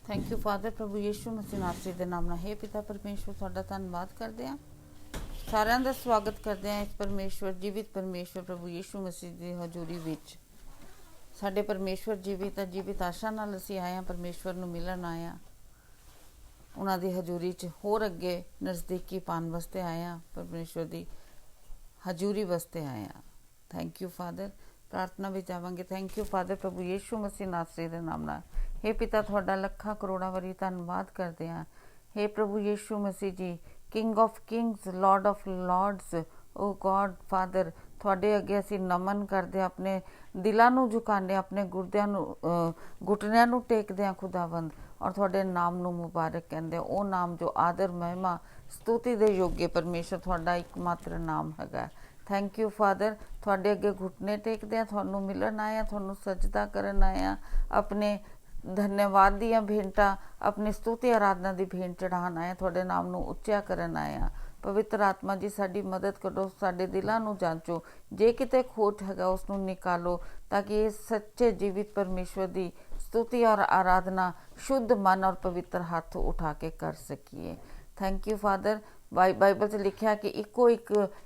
Thank you father. प्रभु यीशु मसीह नासरी ਦੇ ਨਾਮ ਨਾਲ ਹੈ ਪਿਤਾ ਪਰਮੇਸ਼ਵਰ ਤੁਹਾਡਾ ਧੰਨਵਾਦ ਕਰਦੇ ਹਾਂ, ਸਾਰਿਆਂ ਦਾ ਸਵਾਗਤ ਕਰਦੇ ਹਾਂ ਇਸ ਪਰਮੇਸ਼ਵਰ ਜੀਵਿਤ ਪਰਮੇਸ਼ਵਰ ਪ੍ਰਭੂ ਯੀਸ਼ੂ ਮਸੀਹ ਦੀ ਹਜ਼ੂਰੀ ਵਿੱਚ। ਸਾਡੇ ਪਰਮੇਸ਼ਵਰ ਜੀਵਿਤ ਆਸ਼ਾ ਨਾਲ ਅਸੀਂ ਆਏ ਹਾਂ, ਪਰਮੇਸ਼ਵਰ ਨੂੰ ਮਿਲਣ ਆਏ ਹਾਂ, ਉਹਨਾਂ ਦੀ ਹਜ਼ੂਰੀ 'ਚ ਹੋਰ ਅੱਗੇ ਨਜ਼ਦੀਕੀ ਪਾਉਣ ਵਾਸਤੇ ਆਏ ਹਾਂ, ਪਰਮੇਸ਼ਵਰ ਦੀ ਹਜ਼ੂਰੀ ਵਾਸਤੇ ਆਏ ਹਾਂ। Thank you father. ਪ੍ਰਾਰਥਨਾ ਵਿੱਚ ਆਵਾਂਗੇ। ਥੈਂਕ ਯੂ ਫਾਦਰ ਪ੍ਰਭੂ ਯੀਸ਼ੂ ਮਸੀਹ ਨਾਸਰੀ ਦੇ ਨਾਮ ਨਾਲ। हे पिता ਤੁਹਾਡਾ ਲੱਖਾਂ ਕਰੋੜਾਂ ਵਾਰੀ ਧੰਨਵਾਦ ਕਰਦੇ ਹਾਂ। हे ਪ੍ਰਭੂ Yeshu Masih ji, king of kings, lord of lords, O God Father, ਤੁਹਾਡੇ ਅੱਗੇ ਅਸੀਂ ਨਮਨ ਕਰਦੇ ਹਾਂ, ਆਪਣੇ ਦਿਲਾਂ ਨੂੰ ਝੁਕਾਉਂਦੇ ਹਾਂ, ਆਪਣੇ ਗੁਰਦਿਆਂ ਨੂੰ ਘੁਟਨਿਆਂ ਨੂੰ ਟੇਕਦੇ ਹਾਂ ਖੁਦਾਵੰਦ, ਔਰ ਤੁਹਾਡੇ ਨਾਮ ਨੂੰ ਮੁਬਾਰਕ ਕਹਿੰਦੇ ਹਾਂ। ਉਹ ਨਾਮ ਜੋ ਆਦਰ ਮਹਿਮਾ ਸਤੁਤੀ ਦੇ ਯੋਗ ਪਰਮੇਸ਼ਰ ਤੁਹਾਡਾ ਇੱਕਮਾਤਰ ਨਾਮ ਹੈਗਾ। Thank you father. ਤੁਹਾਡੇ ਅੱਗੇ ਘੁਟਨੇ ਟੇਕਦੇ ਹਾਂ, ਤੁਹਾਨੂੰ ਮਿਲਣ ਆਏ ਹਾਂ, ਤੁਹਾਨੂੰ ਸਜਦਾ ਕਰਨ ਆਏ ਹਾਂ, ਆਪਣੇ ਧੰਨਵਾਦ ਦੀਆਂ ਭੇਂਟਾਂ, ਆਪਣੀ ਸਤੁਤੀ ਆਰਾਧਨਾ ਦੀ ਭੇਂਟ ਚੜ੍ਹਾਉਣ ਆਏ, ਤੁਹਾਡੇ ਨਾਮ ਨੂੰ ਉੱਚਾ ਕਰਨ ਆਏ ਹਾਂ। ਪਵਿੱਤਰ ਆਤਮਾ ਜੀ ਸਾਡੀ ਮਦਦ ਕਰੋ, ਸਾਡੇ ਦਿਲਾਂ ਨੂੰ ਜਾਂਚੋ, ਜੇ ਕਿਤੇ ਖੋਟ ਹੈਗਾ ਉਸ ਨੂੰ ਨਿਕਾਲੋ, ਤਾਂ ਕਿ ਇਹ ਸੱਚੇ ਜੀਵਿਤ ਪਰਮੇਸ਼ਵਰ ਦੀ ਸਤੁਤੀ ਔਰ ਆਰਾਧਨਾ ਸ਼ੁੱਧ ਮਨ ਔਰ ਪਵਿੱਤਰ ਹੱਥ ਉਠਾ ਕੇ ਕਰ ਸਕੀਏ। Thank you father. ਬਾਈਬਲ 'ਚ ਲਿਖਿਆ ਕਿ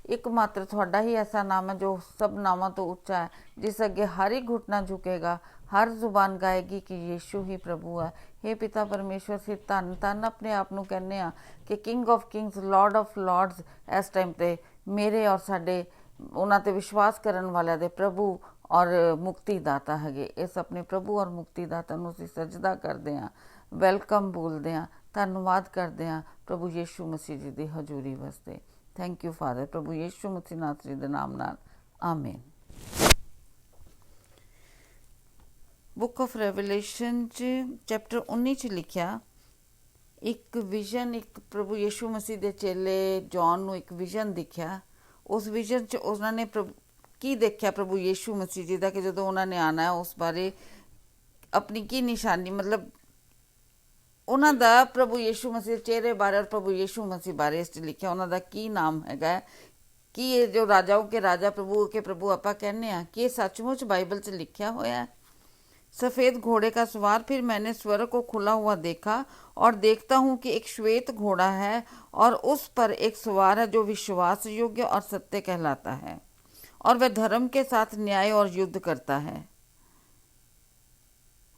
ਇੱਕ ਮਾਤਰ ਤੁਹਾਡਾ ਹੀ ਐਸਾ ਨਾਮ ਹੈ ਜੋ ਸਭ ਨਾਮਾਂ ਤੋਂ ਉੱਚਾ ਹੈ, ਜਿਸ ਅੱਗੇ ਹਰ ਇੱਕ ਘੁਟਨਾ ਝੁਕੇਗਾ, ਹਰ ਜ਼ੁਬਾਨ ਗਾਏਗੀ ਕਿ ਯੀਸ਼ੂ ਹੀ ਪ੍ਰਭੂ ਹੈ। हे ਪਿਤਾ ਪਰਮੇਸ਼ਵਰ, ਅਸੀਂ ਧੰਨ ਆਪਣੇ ਆਪ ਨੂੰ ਕਹਿੰਦੇ ਹਾਂ ਕਿ king of kings, lord of lords ਇਸ ਟਾਈਮ 'ਤੇ ਮੇਰੇ ਔਰ ਸਾਡੇ ਉਹਨਾਂ 'ਤੇ ਵਿਸ਼ਵਾਸ ਕਰਨ ਵਾਲਿਆਂ ਦੇ ਪ੍ਰਭੂ ਔਰ ਮੁਕਤੀ ਦਾਤਾ ਹੈਗੇ। ਇਸ ਆਪਣੇ ਪ੍ਰਭੂ ਔਰ ਮੁਕਤੀ ਦਾਤਾ ਨੂੰ ਅਸੀਂ ਸਜਦਾ ਕਰਦੇ ਹਾਂ, ਵੈਲਕਮ ਬੋਲਦੇ ਹਾਂ, ਧੰਨਵਾਦ ਕਰਦੇ ਹਾਂ ਪ੍ਰਭੂ ਯੀਸ਼ੂ ਮਸੀਹ ਜੀ ਦੀ ਹਜ਼ੂਰੀ ਵਾਸਤੇ। Thank you father. ਪ੍ਰਭੂ ਯੀਸ਼ੂ ਮਸੀਹ ਨਾਸਰੀ ਦੇ ਨਾਮ ਨਾਲ ਆਮੀਨ। ਬੁੱਕ ਆਫ ਰੈਵਲੇਸ਼ਨ 'ਚ ਚੈਪਟਰ 19 'ਚ ਲਿਖਿਆ ਇੱਕ ਵਿਜ਼ਨ, ਇੱਕ ਪ੍ਰਭੂ ਯੀਸ਼ੂ ਮਸੀਹ ਦੇ ਚੇਲੇ ਜੌਨ ਨੂੰ ਇੱਕ ਵਿਜ਼ਨ ਦਿਖਿਆ। ਉਸ ਵਿਜ਼ਨ 'ਚ ਉਹਨਾਂ ਨੇ ਕੀ ਦੇਖਿਆ ਪ੍ਰਭੂ ਯੀਸ਼ੂ ਮਸੀਹ ਜੀ ਦਾ, ਕਿ ਜਦੋਂ ਉਹਨਾਂ ਨੇ ਆਉਣਾ ਉਸ ਬਾਰੇ ਆਪਣੀ ਕੀ ਨਿਸ਼ਾਨੀ, ਮਤਲਬ ਉਹਨਾਂ ਦਾ ਪ੍ਰਭੂ ਯੀਸ਼ੂ ਮਸੀਹ ਚਿਹਰੇ ਬਾਰੇ ਔਰ ਪ੍ਰਭੂ ਯੀਸ਼ੂ ਮਸੀਹ ਬਾਰੇ ਇਸ 'ਚ ਲਿਖਿਆ, ਉਹਨਾਂ ਦਾ ਕੀ ਨਾਮ ਹੈਗਾ, ਕੀ ਇਹ ਜੋ ਰਾਜਾਓ ਕੇ ਰਾਜਾ ਪ੍ਰਭੂ ਕੇ ਪ੍ਰਭੂ ਆਪਾਂ ਕਹਿੰਦੇ ਹਾਂ, ਕਿ ਇਹ ਸੱਚਮੁੱਚ ਬਾਈਬਲ 'ਚ ਲਿਖਿਆ ਹੋਇਆ है। सफ़ेद घोड़े का सवार, फिर मैंने स्वर्ग को खुला हुआ देखा और देखता हूँ कि एक श्वेत घोड़ा है और उस पर एक सवार है जो विश्वास योग्य और सत्य कहलाता है, और वह धर्म के साथ न्याय और युद्ध करता है।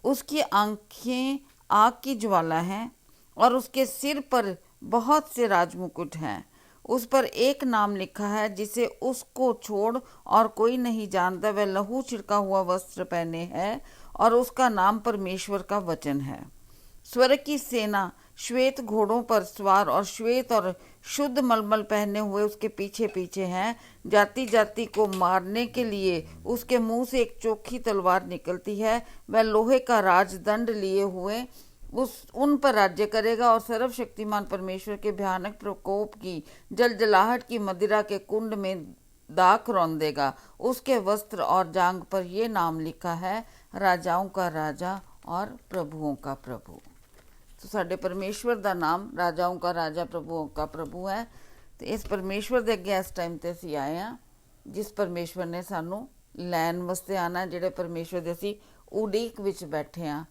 उसकी आंखें आग की ज्वाला हैं और उसके सिर पर बहुत से राजमुकुट हैं। उस पर एक नाम लिखा है जिसे उसको छोड़ और कोई नहीं जानता। वह लहू छिड़का हुआ वस्त्र पहने है और उसका नाम परमेश्वर का वचन है। स्वर्ग की सेना श्वेत घोड़ों पर सवार और श्वेत और शुद्ध मलमल पहने हुए उसके पीछे पीछे हैं। जाति जाति को मारने के लिए उसके मुंह से एक चोखी तलवार निकलती है। वह लोहे का राजदंड लिए हुए उन पर राज्य करेगा और सर्वशक्तिमान परमेश्वर के भयानक प्रकोप की जलजलाहट की मदिरा के कुंड में दाख रौंदेगा। उसके वस्त्र और जांग पर यह नाम लिखा है, राजाओं का राजा और प्रभुओं का प्रभु। तो साडे परमेश्वर का नाम राजाओं का राजा प्रभुओं का प्रभु है। तो इस परमेश्वर के अगे इस टाइम ते असीं आए हाँ, जिस परमेश्वर ने सानू लैन वास्ते आना, जिहड़े परमेश्वर दे असीं उड़ीक विच बैठे हाँ,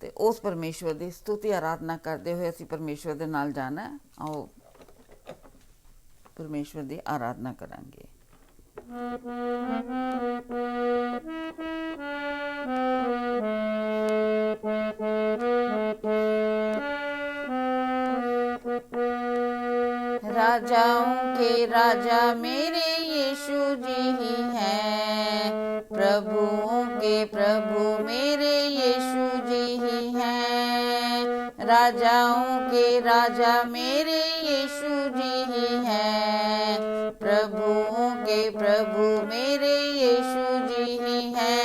ते उस परमेश्वर की स्तुति आराधना करते हुए असीं परमेश्वर दे नाल जाना है। आओ परमेश्वर की आराधना करांगे। राजाओं के राजा मेरे यीशु जी ही हैं, प्रभुओं के प्रभु मेरे यीशु जी ही हैं। राजाओं के राजा मेरे यीशु जी ही हैं, प्रभुओं के प्रभु मेरे यीशु जी ही हैं।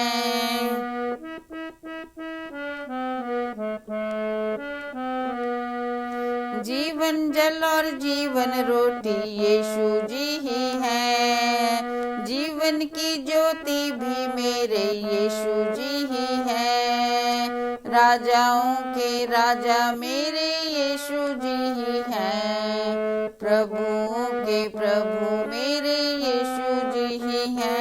जीवन जल और जीवन रोटी यीशु जी ही हैं। जीवन की ज्योति भी मेरे यीशु जी ही हैं। राजाओं के राजा मेरे यीशु जी ही हैं, प्रभुओं के प्रभु मेरे यीशु जी ही हैं।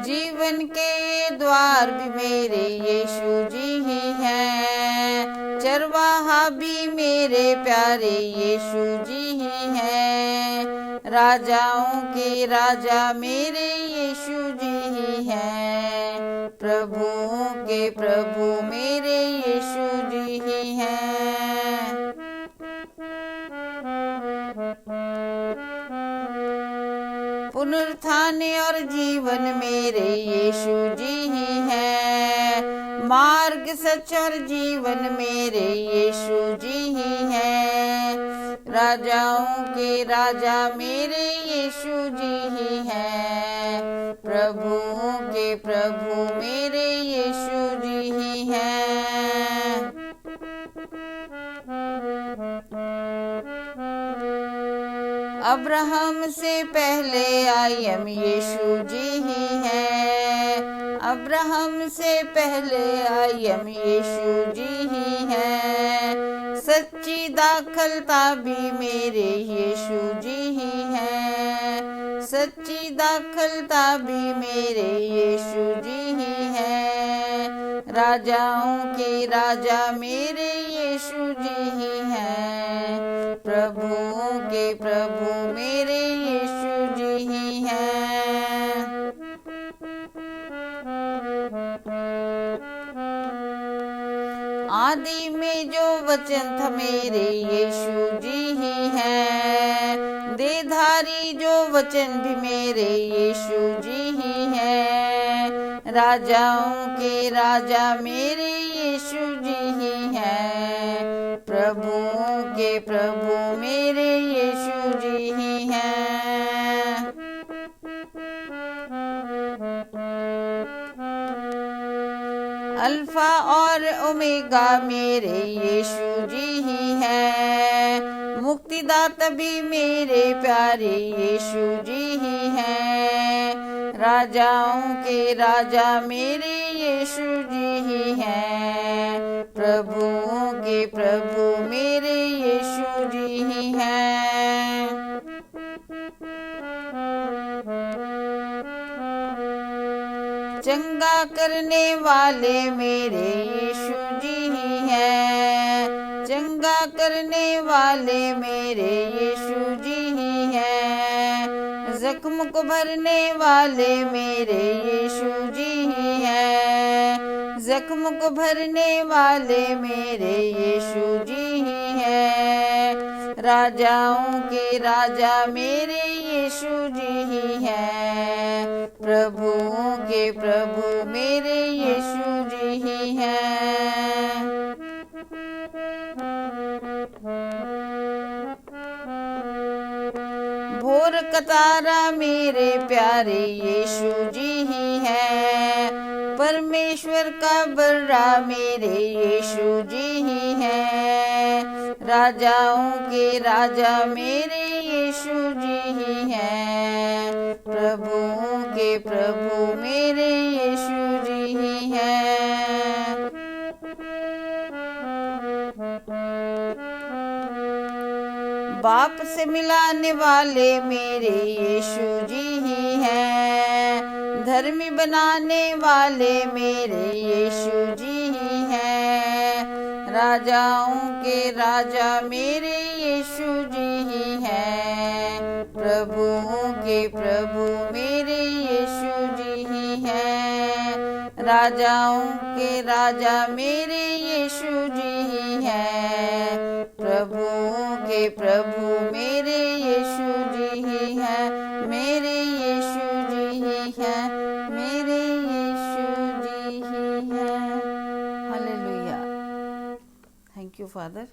जीवन के द्वार भी मेरे यीशु जी ही हैं, चरवाहा भी मेरे प्यारे यीशु जी ही हैं, राजाओं के राजा मेरे यीशु जी ही हैं, प्रभुओं के प्रभु मेरे यीशु जी ही हैं। पुनरुत्थान और जीवन मेरे यीशु जी ही हैं, मार्ग सच और जीवन मेरे यीशु जी ही हैं, राजाओं के राजा मेरे यीशु जी ही हैं, प्रभुओं के प्रभु मेरे यीशु जी ही हैं। अब्राहम से पहले आयम यीशु जी ही हैं, अब्राहम से पहले आयम यीशु जी ही हैं, सच्ची दाखलता भी मेरे यीशु जी ही हैं, सच्ची दाखलता भी मेरे यीशु जी ही हैं, राजाओं के राजा मेरे यीशु जी ही हैं, प्रभुओं के प्रभु मेरे यीशु जी ही हैं। आदि में जो वचन था मेरे यीशु जी ही हैं, देहधारी जो वचन भी मेरे यीशु जी ही हैं, राजाओं के राजा मेरे यीशु जी ही हैं, प्रभुओं के प्रभु मेरे यीशु जी ही हैं। अल्फा और ओमेगा मेरे यीशु जी ही हैं, मुक्तिदाता भी मेरे प्यारे यीशु जी ही हैं, राजाओं के राजा मेरे यीशु जी ही हैं, प्रभुओं के प्रभु मेरे यीशु जी ही हैं। चंगा करने वाले मेरे यीशु जी ही हैं, चंगा करने वाले मेरे यीशु जी ही हैं, जख्म को भरने वाले मेरे यीशु जी ही हैं, जख्म को भरने वाले मेरे यीशु जी ही हैं, राजाओं के राजा मेरे यीशु जी ही हैं, प्रभुओं के प्रभु मेरे यीशु जी ही हैं। भोर कतारा मेरे प्यारे यीशु जी ही हैं, परमेश्वर का बर्रा मेरे यीशु जी ही हैं, राजाओं के राजा मेरे यीशु जी ही हैं, प्रभुओं के प्रभु मेरे यीशु जी ही हैं। बाप से मिलाने वाले मेरे यीशु जी ही हैं, धर्मी बनाने वाले मेरे यीशु जी ही हैं, राजाओं के राजा मेरे यीशु जी ही हैं, प्रभुओं के प्रभु मेरे यीशु जी ही हैं, राजाओं के राजा मेरे यीशु जी ही हैं, प्रभुओं के प्रभु मेरे यीशु जी ही हैं, मेरे यीशु जी ही हैं, मेरे यीशु जी ही हैं। हालेलुया। Thank you father.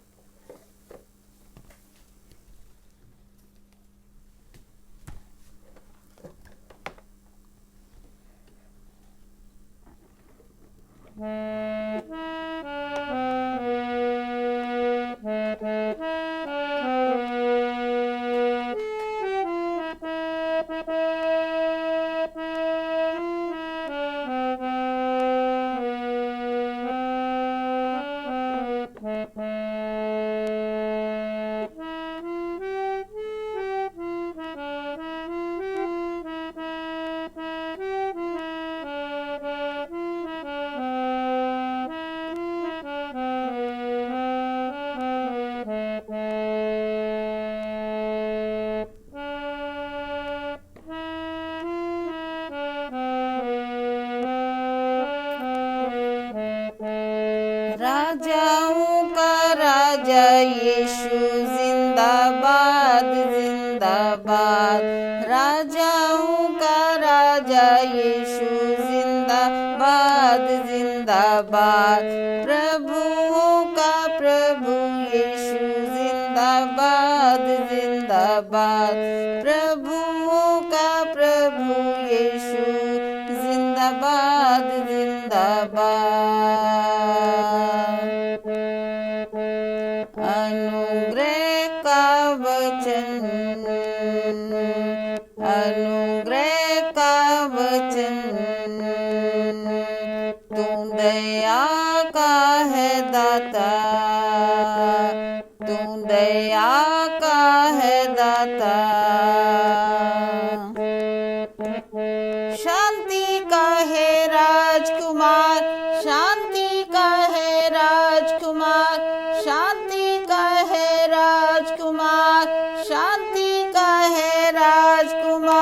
राजाओं का राजा यीशु जिंदाबाद जिंदाबाद। राजाओं का राजा यीशु जिंदाबाद जिंदाबाद। प्रभुओं का प्रभु यीशु जिंदाबाद जिंदाबाद। प्रभुओं का प्रभु यीशु जिंदाबाद जिंदाबाद। अनुग्रह का वचन, अनुग्रह का वचन, तू दया का है दाता, तू दया का है दाता। शांति का है राजकुमार, शांति का है राजकुमार, शांति का है राजकुमार, शांति का है राजकुमार।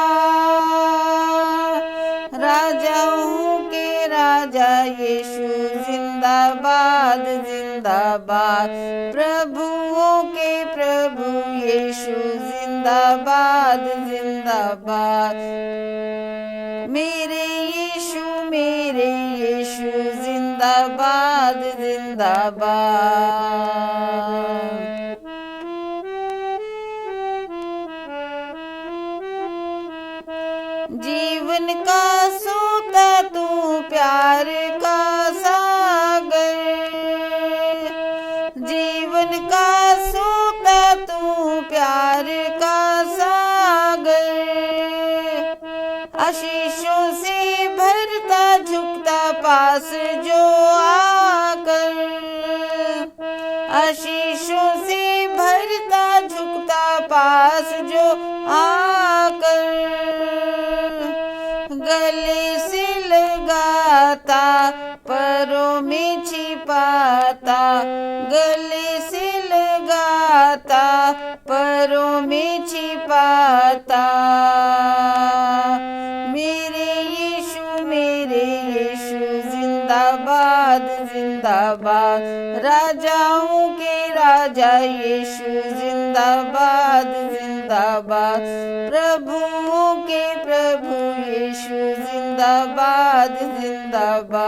राजाओं के राजा यीशु जिंदाबाद जिंदाबाद। प्रभुओं के प्रभु यीशु जिंदाबाद जिंदाबाद। मेरे यीशु जिंदाबाद जिंदाबाद। जीवन का सोता तू प्यार का सागर, जीवन का सोता तू प्यार का सागर। आशीषों से भरता झुकता पास जो आकर, आशीषों से भरता झुकता पास जो आकर। गले से लगाता परों में छिपाता, गले से लगाता परों में छिपाता। मेरे यीशु जिंदाबाद जिंदाबाद। राजाओं के राजा यीशु जिंदाबाद जिंदाबाद। प्रभुओं के प्रभु यीशु जिंदाबाद जिंदाबाद।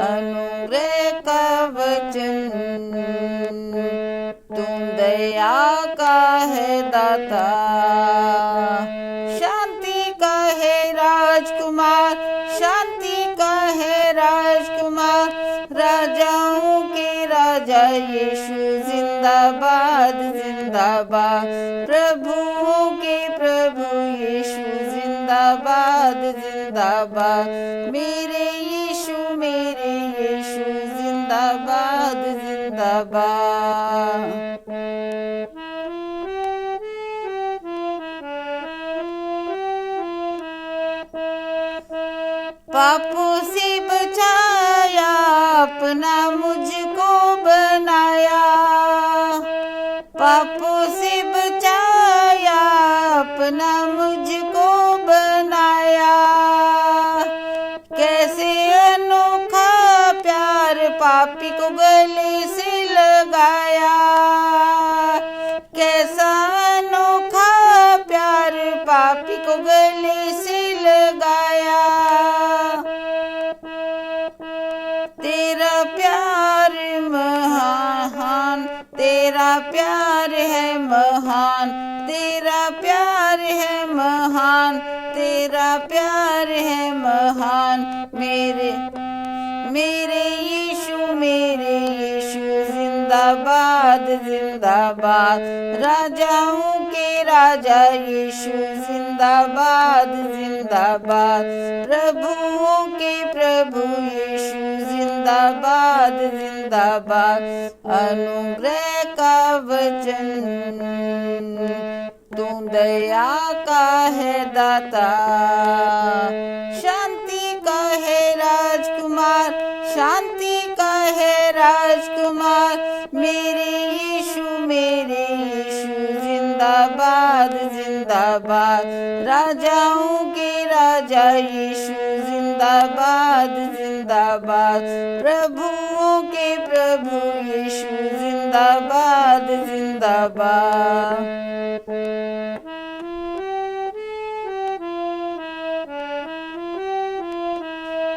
अनुग्रह का वचन, तू दया का है दाता। शांति का है राजकुमार, शांति का है राजकुमार। राजाओं के राजा यीशु जिंदाबाद जिंदाबाद। प्रभुओं के प्रभु यीशु जिंदाबाद जिंदाबाद। मेरे यीशु जिंदाबाद जिंदाबाद। पापों से बचाया, अपना मुझको बनाया। पापों से बचाया, अपना मुझको बनाया। कैसे अनोखा प्यार पापी को गले से लगाया। कैसा अनोखा प्यार पापी को गले से लगाया। तेरा प्यार महान, तेरा प्यार है महान, तेरा प्यार है महान, तेरा प्यार है महान। मेरे यीशु जिंदाबाद जिंदाबाद। राजाओं के राजा यीशु जिंदाबाद जिंदाबाद। प्रभुओं के प्रभु यीशु जिंदाबाद जिंदाबाद। अनुग्रह का वचन, तू दया का है दाता। शांति का है राजकुमार, शांति का है राजकुमार। मेरे यीशु जिंदाबाद जिंदाबाद। जिंदाबाद, राजाओं के राजा यीशु जिंदाबाद जिंदाबाद, प्रभुओं के प्रभु यीशु जिंदाबाद जिंदाबाद।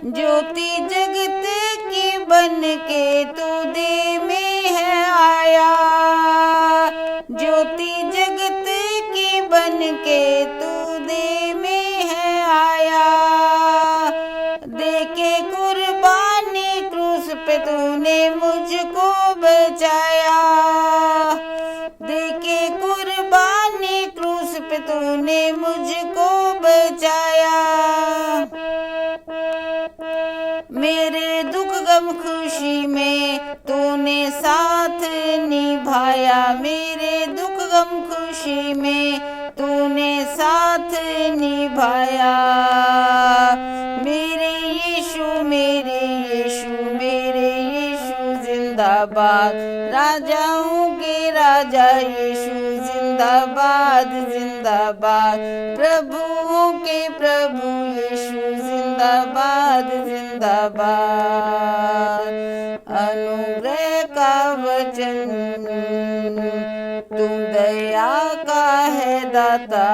ज्योति जगत की बन के तू दे में है आया, ज्योति जगत की बन के तू दे में है आया, दे के कुर्बानी क्रूस पे तूने मुझको बचाया, दे के कुर्बानी क्रूस पे तूने मुझको बचाया। मेरे दुख गम खुशी में तूने साथ निभाया, मेरे दुख गम खुशी में तूने साथ निभाया। मेरे यीशु मेरे यीशु मेरे यीशु जिंदाबाद, राजाओं के राजा यीशु जिंदाबाद जिंदाबाद, प्रभुओं के प्रभु यीशु जिंदाबाद जिंदाबाद। अनुग्रह का वचन तुम दया का है दाता,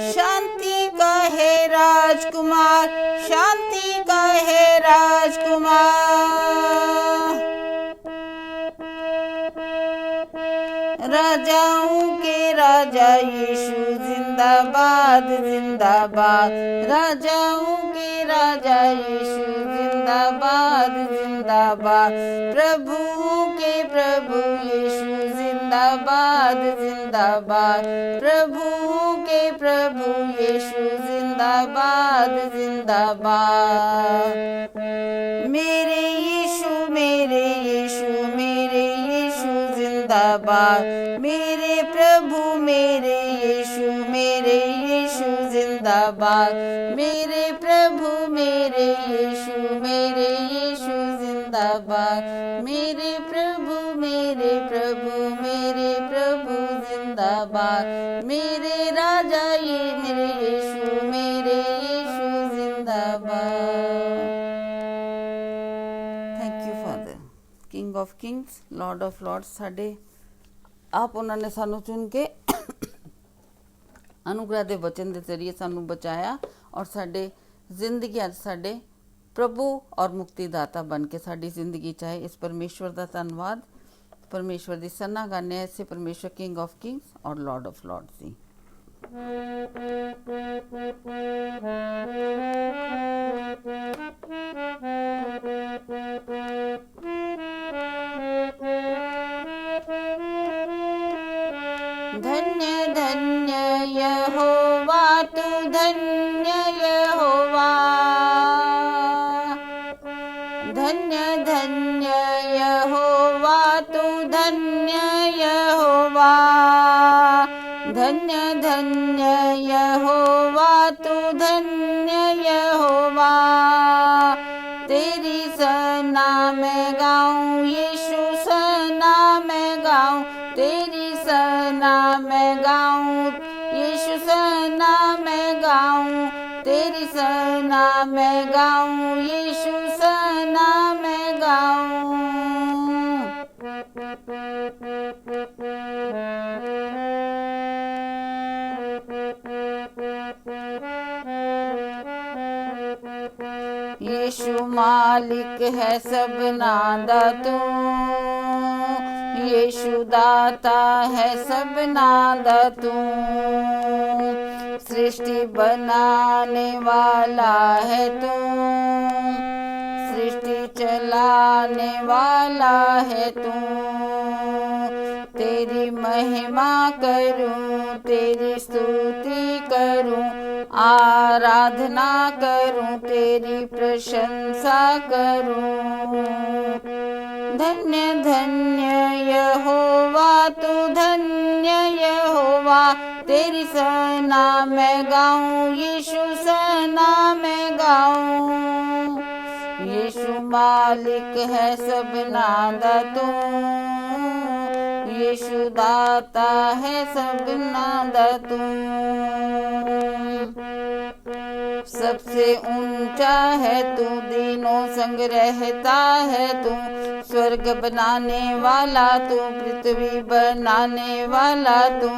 शांति का है राजकुमार, शांति का है राजकुमार। राजाओं के राजा यीशु जिंदाबाद जिंदाबाद, राजाओं के राजा यीशु जिंदाबाद जिंदाबाद, प्रभुओं के प्रभु यीशु जिंदाबाद जिंदाबाद, प्रभुओं के प्रभु यीशु जिंदाबाद जिंदाबाद। मेरे यीशु मेरे यीशु मेरे यीशु जिंदाबाद, मेरे प्रभु मेरे यीशु जिंदाबाद, मेरे प्रभु मेरे यीशु जिंदाबाद, मेरे प्रभु मेरे प्रभु जिंदाबाद, मेरे राजा ये मेरे यीशु जिंदाबाद। Thank you Father, king of kings, lord of lords. ਸਾਡੇ ਆਪ ਉਹਨਾਂ ਨੇ ਸਾਨੂੰ ਚੁਣ ਕੇ अनुग्रह ਦੇ वचन ਦੇ ਜ਼ਰੀਏ ਸਾਨੂੰ ਬਚਾਇਆ ਔਰ ਸਾਡੇ ਜ਼ਿੰਦਗੀ ਅੱਜ ਸਾਡੇ ਪ੍ਰਭੂ ਔਰ ਮੁਕਤੀਦਾਤਾ ਬਣ ਕੇ ਸਾਡੀ ਜ਼ਿੰਦਗੀ ਚਾਹੇ। ਇਸ ਪਰਮੇਸ਼ਵਰ ਦਾ ਧੰਨਵਾਦ, ਪਰਮੇਸ਼ਵਰ ਦੀ ਸਰਾਹਨਾ ਕਰਨੇ ਆ ਇਸੇ ਪਰਮੇਸ਼ਵਰ ਕਿੰਗ ਆਫ ਕਿੰਗਸ ਔਰ लॉर्ड ऑफ लॉर्ड्स ਦੀ। धन्य धन्य यहोवा तू धन्य यहोवा, धन्य धन्य यहोवा तू धन्य यहोवा, धन्य धन्य यहोवा तू धन्य यहोवा। तेरी सना मैं गाऊं यीशु सना मैं गाऊं, तेरी सना मैं गाऊं यीशु सना मैं गाऊं, तेरी सना मैं गाऊं यीशु सना मैं गाऊं। यीशु मालिक है सबना दा तू, यीशु दाता है सबना दा तू, सृष्टि बनाने वाला है तू, सृष्टि चलाने वाला है तू। तेरी महिमा करूं, तेरी स्तुति करूं, आराधना करूं, तेरी प्रशंसा करूं। धन्य धन्य यहोवा तू धन्य यहोवा, तेरी सना मैं गाऊं यीशु सना मैं गाऊं। यीशु मालिक है सबना दा तू, यीशु दाता है सबना दा तू। सबसे ऊंचा है तू, दीनों संग रहता है तू, स्वर्ग बनाने वाला तू, पृथ्वी बनाने वाला तू।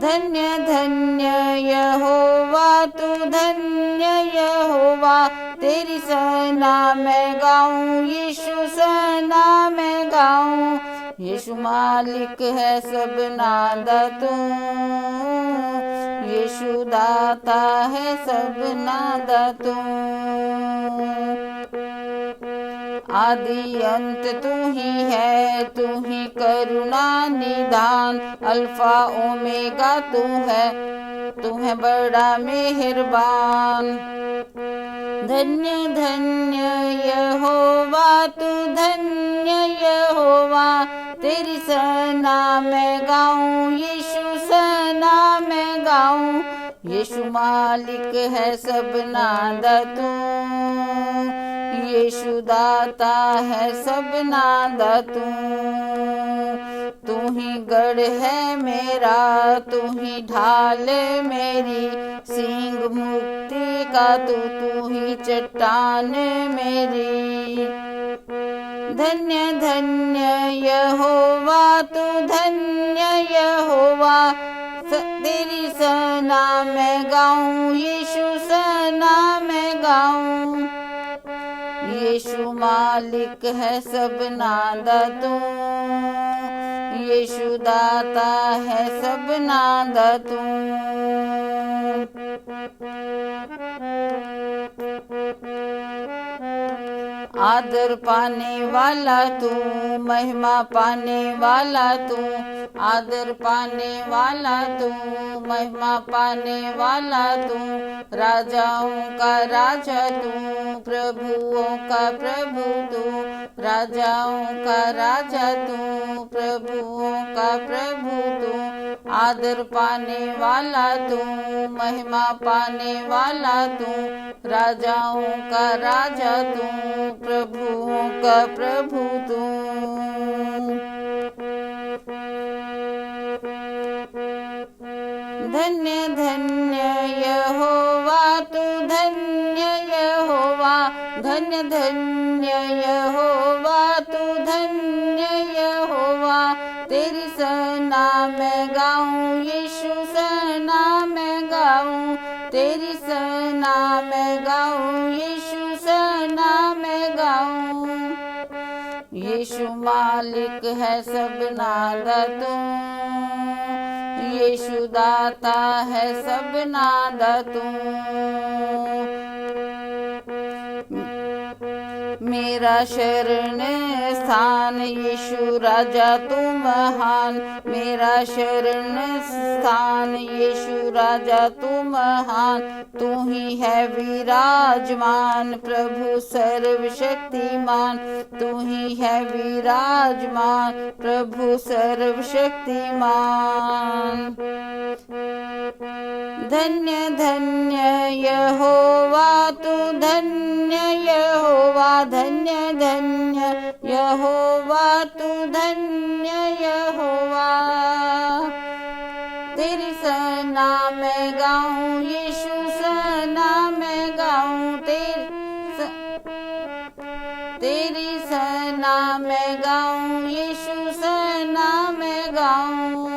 धन्य धन्य यहोवा तू, धन्य यहोवा, तेरी सना मैं गाऊं, यीशु सना मैं गाऊं। यीशु मालिक है सबना दा तू, यीशु दाता है सबना दा तू। आदि अंत तू ही है, तू ही करुणा निदान, अल्फा ओमेगा तू है बड़ा मेहरबान। धन्य धन्य यहोवा तू, धन्य यहोवा, तेरी सना मैं गाऊं, यीशु सना मैं गाऊं। यीशु मालिक है सबना दा तू, यीशु दाता है सबना दा तू। तू ही गढ़ है मेरा, तू ही ढाल मेरी, सींग मुक्ति का तू ही चट्टान मेरी। धन्य धन्य यहोवा तू, धन्य यहोवा, तेरी सना मैं गाऊं, यीशु सना मैं गाऊं। यीशु मालिक है सबना दा तू, यीशु दाता है सबना दा तू। आदर पाने वाला तू, महिमा पाने वाला तू, आदर पाने वाला तू, महिमा पाने वाला तू। राजाओं का राजा तू, प्रभुओं का प्रभु तू, राजाओं का राजा तू, प्रभुओं का प्रभु तू। आदर पाने वाला तू, महिमा पाने वाला तू, राजाओं का राजा तू, प्रभुओं का प्रभु तू। धन्य धन्य यहोवा तू, धन्य यहोवा, धन्य धन्य यहोवा तू, धन्य यहोवा, तेरी सना मैं गाऊं, यीशु सना मैं गाऊं, तेरी सना मैं गाऊं, यीशु सना मैं गाऊं। यीशु मालिक है सबना दा तू, यीशु दाता है सबना दा तू। मेरा शरण स्थान यीशु राजा तू महान, मेरा शरण स्थान यीशु राजा तू महान। तू ही है विराजमान प्रभु सर्वशक्तिमान, तू ही है विराजमान प्रभु सर्वशक्तिमान। धन्य धन्य यहोवा तू, धन्य यहोवा, धन्य धन्य यहोवा तू, धन्य यहोवा, तेरी सना मैं गाऊं, यीशु सना मैं गाऊं, तेरी सना मैं गाऊं, यीशु सना मैं गाऊं।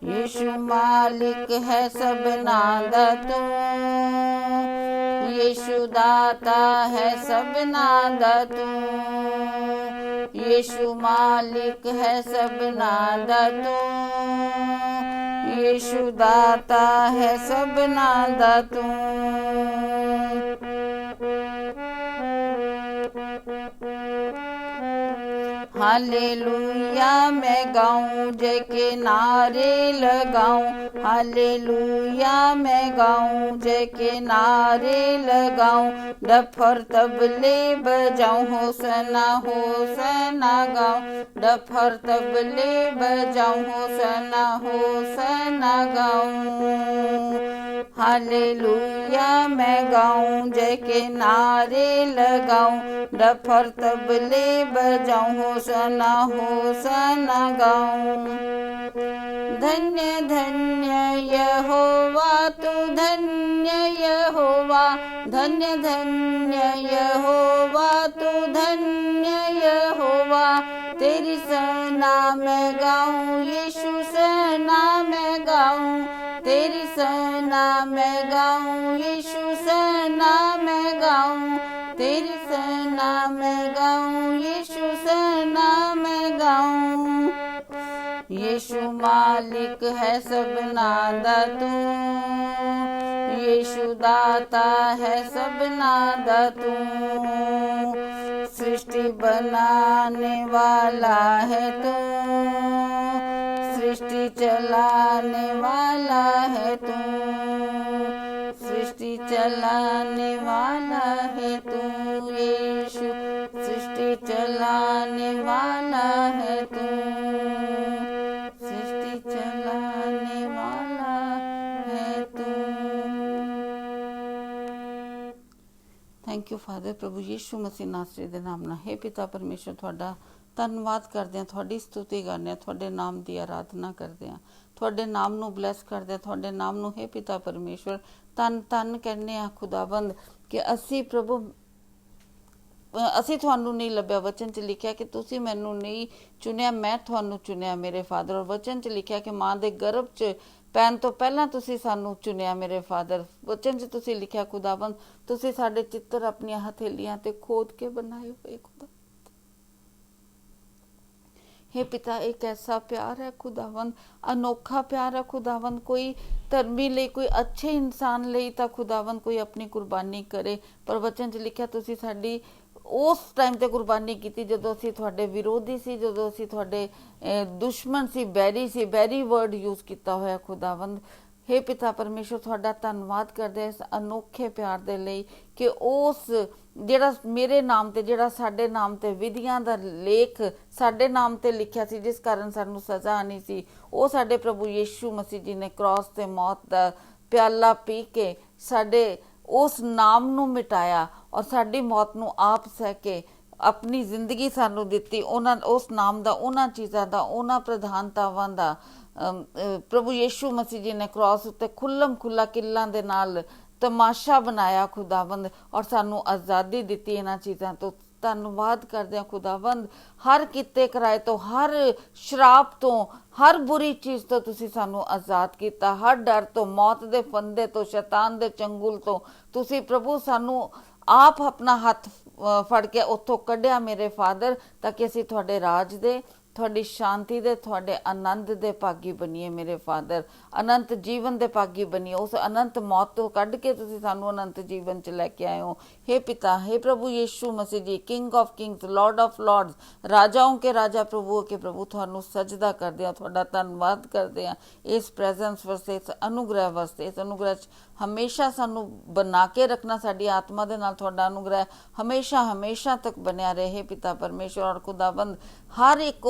यीशु मालिक है सबना दा तू, यीशु दाता है सबना दा तू। यीशु मालिक है सबना दा तू, यीशु दाता है सबना दा तू। हालेलुया मैं गाऊं, जय के नारे लगाऊं, हालेलुया मैं गाऊं, जय के नारे लगाऊं। डफर तबले बजाऊं, होसना होसना गाऊं, डफर तबले बजाऊं, होसना होसना गाऊं। हालेलुया मैं गाऊं, जय के नारे लगाऊं, डफर तबले बजाऊं, होसना होसना गाऊं। धन्य धन्य यहोवा तू, धन्य यहोवा, धन्य धन्य यहोवा तू, धन्य यहोवा। तेरी सना मैं गाऊं, यीशु सना मैं गाऊं, तेरी सना मैं गाऊं, यीशु सना मैं गाऊं, तेरी सना मैं गाऊं, यीशु सना मैं गाऊं। यीशु मालिक है सबना दा तू, यीशु दाता है सबना दा तू। सृष्टि बनाने वाला है तू, सृष्टि चलाने वाला है तू, सृष्टि चलाने वाला है तू। यीशु सृष्टि चलाने वाला है तू, सृष्टि चलाने वाला है तू। Thank you father. प्रभु यीशु मसीह नासरी दे नाम नाल हे पिता परमेश्वर तुहाडा धन्नवाद करदे हां, तुहाडी स्तुति करदे हां, तुहाडे नाम दी आराधना करदे हां, तुहाडे नाम नूं ब्लैस करदे हां, तुहाडे नाम नूं हे पिता परमेश्वर धन धन कहने आ खुदाबंद कि असी प्रभु ਅਸੀਂ ਤੁਹਾਨੂੰ नहीं ਲੱਭਿਆ। वचन च लिखिया कि तुसी मैनू नहीं चुनिया, मैं ਤੁਹਾਨੂੰ चुनिया मेरे फादर। और वचन च लिखिया कि माँ के गर्भ च पैन तो पहला तुसी सानू चुनिया मेरे फादर। वचन च तुसी लिखिया खुदाबंद तुसी साडे चित्र अपनी हथेलियां ते खोद के बनाए हुए खुदा। हे पिता एक ऐसा प्यार है खुदावंद, अनोखा प्यार है खुदावंद। कोई धर्मी ले, कोई अच्छे इंसान ले तां खुदावंद कोई अपनी कुर्बानी करे, पर वचन च लिखिया तुसी साडी उस टाइम ते कुर्बानी की जदों असीं तुहाडे विरोधी सी, जदों असीं तुहाडे दुश्मन सी, बैरी सी। बैरी वर्ड यूज किया होया खुदावंद। हे पिता परमेश्वर तुहाडा धन्नवाद करदे इस अनोखे प्यार दे लई कि उस जिहड़ा मेरे नाम ते, जिहड़ा साडे नाम ते विधियां दा लेख साडे नाम ते लिखिया सी, जिस कारण सानू सज़ा आनी सी, वो साडे प्रभु यीशु मसीह जी ने क्रॉस ते मौत दा प्याला पी के साडे उस नाम नू मिटाया और साडी मौत नू आप सह के अपनी जिंदगी सानू दिती। उन्हां उस नाम दा, उन्हां चीज़ां दा, उन्हां प्रधानतावां दा प्रभु यीशु मसीह जी ने क्रॉस उत्ते खुल्लम खुल्ला किल्लां दे नाल तमाशा बनाया खुदावंद और सानू आज़ादी दिती इन्हां चीज़ां तो। धन्नवाद करदे खुदावंद, हर किते कराए तो, हर शराब तो, हर बुरी चीज़ तो तुसी सानू आज़ाद किया, हर डर तो, मौत दे फंदे तो, शैतान दे चंगुल तो तुसी प्रभु सानू आप अपना हथ फड़ के उत्थों कढ़िया मेरे फादर, ताकि असीं तुहाडे राज दे, तुहाडी शांति दे, तुहाडे आनंद दे भागी बनीए मेरे फादर, अनंत जीवन दे भागी बनीए। उस अनंत मौत तो कढ़ के तुसीं सानू अनंत जीवन च लैके आए हो। हे पिता, हे प्रभु Yeshu Masih ji, king of kings, lord of lords, राजाओं के राजा, प्रभुओं के प्रभु, तुहानू सजदा करदे आ, तुहाडा धन्नवाद करदे आ इस प्रेजेंस वास्ते, इस अनुग्रह वास्ते। इस अनुग्रह च हमेशा सानू बना के रखना, साडी आत्मा दे नाल तुहाडा अनुग्रह हमेशा हमेशा तक बनिया रहे पिता परमेश्वर। और खुदाबंद हर एक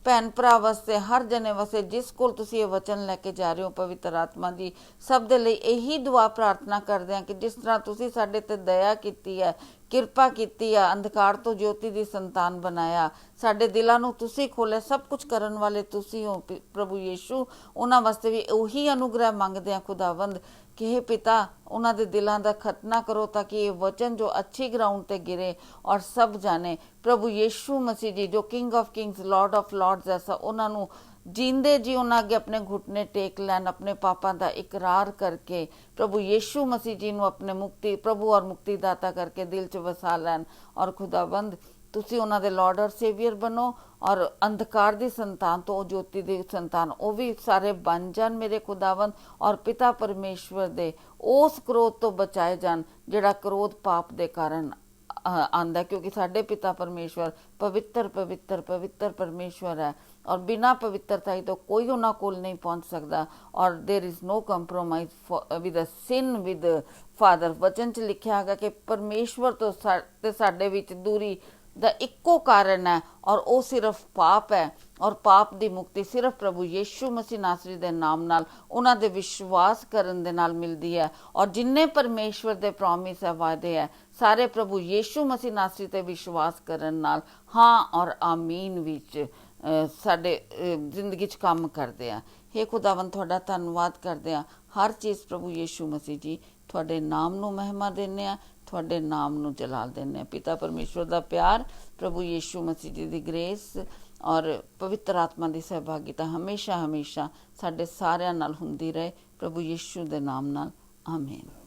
भैन भरा वास्ते, हर जने वास्ते जिस कोल तुसीं ये वचन लैके जा रहे हो पवित्र आत्मा जी, सब दे लई यही दुआ प्रार्थना करदे हां कि जिस तरह तुसीं साडे ते दया कीती है, किरपा कीती है, अंधकार तो ज्योति दी संतान बनाया, साडे दिलां नूं तुसीं खोलिया, सब कुछ करन वाले तुसीं हो प्रभु यीशु। उन्हां वास्ते भी उही अनुग्रह मंगदे हां खुदावंद कि हे पिता उन्हां दे दिलां दा खतना करो, ताकि ये वचन जो अच्छी ग्राउंड ते गिरे और सब जाने प्रभु यीशु मसीह जी जो king of kings, lord of lords ऐसा उन्हां नूं जींदे जी उन्हां अगे अपने घुटने टेक लैन, अपने पापां दा इकरार करके प्रभु यीशु मसीह जी नूं अपने मुक्ति प्रभु और मुक्तिदाता करके दिल च वसा लैन। और खुदाबंद तुसी उन्हां दे लॉर्ड और सेवियर बनो, और अंधकार दी संतान तो ज्योति दी संतान वो भी सारे बन जान मेरे खुदावंद। और पिता परमेश्वर दे उस क्रोध तो बचाए जान जिहड़ा क्रोध पाप दे कारण आंदा, क्योंकि साडे पिता परमेश्वर पवित्र पवित्र पवित्र परमेश्वर है, और बिना पवित्रता ही तो कोई उन्हां कोल नहीं पहुंच सकता। और there is no compromise with a sin with Father. वचन च लिखिया है कि परमेश्वर तो साडे विच दूरी दा इक्को कारण है, और वो सिर्फ पाप है। ਔਰ ਪਾਪ ਦੀ ਮੁਕਤੀ ਸਿਰਫ ਪ੍ਰਭੂ ਯੀਸ਼ੂ ਮਸੀਹ ਨਾਸਰੀ ਦੇ ਨਾਮ ਨਾਲ, ਉਹਨਾਂ ਦੇ ਵਿਸ਼ਵਾਸ ਕਰਨ ਦੇ ਨਾਲ ਮਿਲਦੀ ਹੈ। ਔਰ ਜਿੰਨੇ ਪਰਮੇਸ਼ਵਰ ਦੇ ਪ੍ਰੋਮਿਸ ਹੈ, ਵਾਅਦੇ ਹੈ, ਸਾਰੇ ਪ੍ਰਭੂ ਯੀਸ਼ੂ ਮਸੀਹ ਨਾਸਰੀ ਤੇ ਵਿਸ਼ਵਾਸ ਕਰਨ ਨਾਲ ਹਾਂ ਔਰ ਆਮੀਨ ਵਿੱਚ ਸਾਡੇ ਜ਼ਿੰਦਗੀ 'ਚ ਕੰਮ ਕਰਦੇ ਆ। ਹੇ ਖੁਦਾਵੰਦ, ਤੁਹਾਡਾ ਧੰਨਵਾਦ ਕਰਦੇ ਆ। ਹਰ ਚੀਜ਼ ਪ੍ਰਭੂ ਯੀਸ਼ੂ ਮਸੀਹ ਜੀ, ਤੁਹਾਡੇ ਨਾਮ ਨੂੰ ਮਹਿਮਾ ਦਿੰਦੇ ਆ, ਤੁਹਾਡੇ ਨਾਮ ਨੂੰ ਜਲਾਲ ਦਿੰਦੇ ਆ। ਪਿਤਾ ਪਰਮੇਸ਼ਵਰ ਦਾ ਪਿਆਰ, ਪ੍ਰਭੂ ਯੀਸ਼ੂ ਮਸੀਹ ਜੀ ਦੀ ਗ੍ਰੇਸ ਔਰ ਪਵਿੱਤਰ ਆਤਮਾ ਦੀ ਸਹਿਭਾਗੀਤਾ ਹਮੇਸ਼ਾ ਹਮੇਸ਼ਾ ਸਾਡੇ ਸਾਰਿਆਂ ਨਾਲ ਹੁੰਦੀ ਰਹੇ, ਪ੍ਰਭੂ ਯੀਸ਼ੂ ਦੇ ਨਾਮ ਨਾਲ। ਆਮੀਨ।